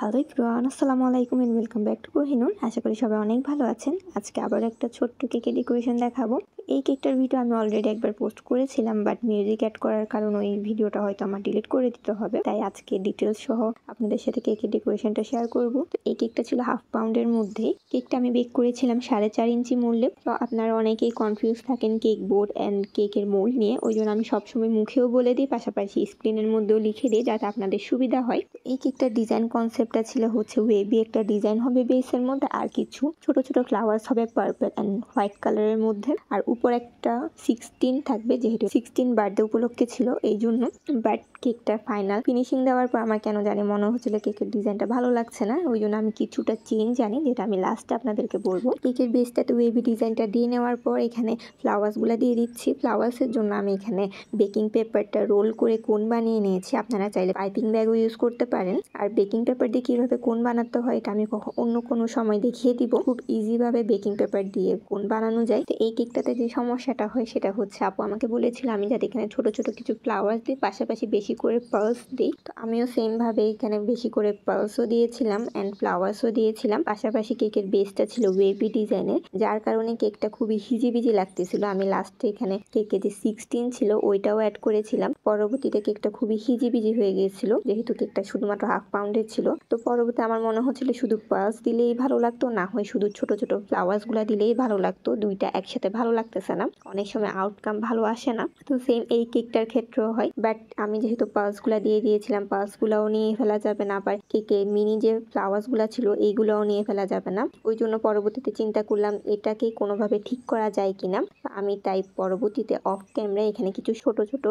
Hello everyone, আসসালামু আলাইকুম and welcome back to Kohinoor. আশা করি সবাই অনেক ভালো আছেন। আজকে আবার একটা ছোট্ট কেকের ডেকোরেশন দেখাবো। এই কেকটার ভিডিও আমি অলরেডি একবার পোস্ট করেছিলাম, বাট মিউজিক অ্যাড করার কারণে ওই ভিডিওটা হয়তো আমার ডিলিট করে দিতে হবে, তাই আজকে ডিটেলস সহ আপনাদের সাথে কেকের ডেকোরেশনটা শেয়ার করব। তো এই কেকটা ছিল 1/2 পাউন্ডের মধ্যে। কেকটা আমি বেক করেছিলাম 4.5 ইঞ্চি মোল্ডে। তো আপনারা অনেকেই কনফিউজ থাকেন কেক বোর্ড অ্যান্ড কেকের মোল্ড নিয়ে, ওই জন্য আমি সবসময় মুখেও বলে দিই, পাশাপাশি স্ক্রিনের মধ্যেও লিখে দিই যাতে আপনাদের সুবিধা হয়। এই কেকটার ডিজাইন কনসেপ্টটা ছিল হচ্ছে ওয়েবি একটা ডিজাইন হবে বেসের মধ্যে, আর কিছু ছোট ছোট ফ্লাওয়ার্স হবে পার্পল অ্যান্ড হোয়াইট কালারের মধ্যে, আর উপর একটা 16 থাকবে, যেহেতু 16 বার্থডে উপলক্ষে ছিল এই জন্য। বাট কেকটার ফাইনাল ফিনিশিং দেওয়ার পর আমার কেন জানি মনে হচ্ছিল কেকের ডিজাইনটা ভালো লাগছে না, ওই জন্য আমি কিছুটা চেঞ্জ আনি, যেটা আমি লাস্টে আপনাদেরকে বলবো। কেকের বেসটাতে ওয়েবি ডিজাইনটা দিয়ে নেওয়ার পর এখানে ফ্লাওয়ার্সগুলো দিয়ে দিচ্ছি। ফ্লাওয়ার্সের জন্য আমি এখানে বেকিং পেপারটা রোল করে কোন বানিয়ে নিয়েছি। আপনারা চাইলে পাইপিং ব্যাগও ইউজ করতে পারেন। আর বেকিং পেপার দিয়ে কীভাবে কোন বানাতে হয় এটা আমি অন্য কোনো সময় দেখিয়ে দিব। খুব ইজিভাবে বেকিং পেপার দিয়ে কোন বানানো যায়। তো এই কেকটাতে যে সমস্যাটা হয় সেটা হচ্ছে, আপু আমাকে বলেছিল আমি যাতে এখানে ছোট ছোট কিছু ফ্লাওয়ার্স দিই, পাশাপাশি বেশি করে পার্লস দিই। তো আমিও সেমভাবে এখানে বেশি করে পার্লসও দিয়েছিলাম অ্যান্ড ফ্লাওয়ার্সও দিয়েছিলাম। পাশাপাশি কেকের বেসটা ছিল ওয়েবি ডিজাইনের, যার কারণে কেকটা খুবই হিজিবিজি লাগতেছিল। আমি লাস্টে এখানে কেকে যে 16 ছিল ওইটাও অ্যাড করেছিলাম। পরবর্তীতে কেকটা খুবই হিজিবিজি হয়ে গিয়েছিল, যেহেতু কেকটা শুধুমাত্র 1/2 পাউন্ডের ছিল। তো পরবর্তীতে আমার মনে হচ্ছিল শুধু পার্লস দিলেই ভালো লাগতো, না হয় শুধু ছোট ছোট ফ্লাওয়ার্স গুলা দিলেই ভালো লাগতো। দুইটা একসাথে ভালো লাগতেছে না, অনেক সময় আউটকাম ভালো আসে না। তো সেম এই কেকটার ক্ষেত্রেও হয়, বাট আমি যেহেতু পার্লস গুলা দিয়ে দিয়েছিলাম, পার্লস গুলাও নিয়ে ফেলা যাবে না, আবার কেকের মিনি যে ফ্লাওয়ার্স গুলা ছিল এইগুলোও নিয়ে ফেলা যাবে না। ওই জন্য পরবর্তীতে চিন্তা করলাম এটাকে কোনোভাবে ঠিক করা যায় কিনা। আমি তাই পরবর্তীতে অফ ক্যামেরা এখানে কিছু ছোট ছোট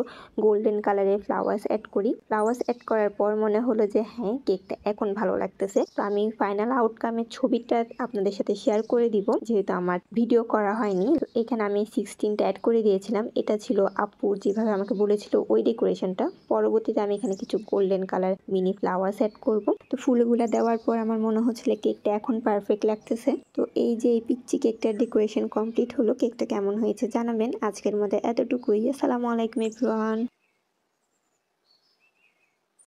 গোল্ডেন কালারের ফ্লাওয়ার্স অ্যাড করি। ফ্লাওয়ার্স অ্যাড করার পর মনে হলো যে হ্যাঁ, কেকটা এখন ভালো লাগতেছে। তো আমি ফাইনাল আউটকামের ছবিটা আপনাদের সাথে শেয়ার করে দিব, যেহেতু আমার ভিডিও করা হয়নি। তো এখানে আমি 16টা অ্যাড করে দিয়েছিলাম। এটা ছিল আপু যেভাবে আমাকে বলেছিল ওই ডেকোরেশনটা। পরবর্তীতে আমি এখানে কিছু golden colour mini flowers add করব। তো ফুলগুলা দেওয়ার পর আমার মনে হচ্ছিল কেকটা এখন পারফেক্ট লাগতেছে। তো এই যে এই পিচ্চি কেকটার ডেকোরেশন কমপ্লিট হলো। কেকটা কেমন হয়েছে জানাবেন। আজকের মধ্যে এতটুকুই। আসসালামু আলাইকুম এভরিওয়ান।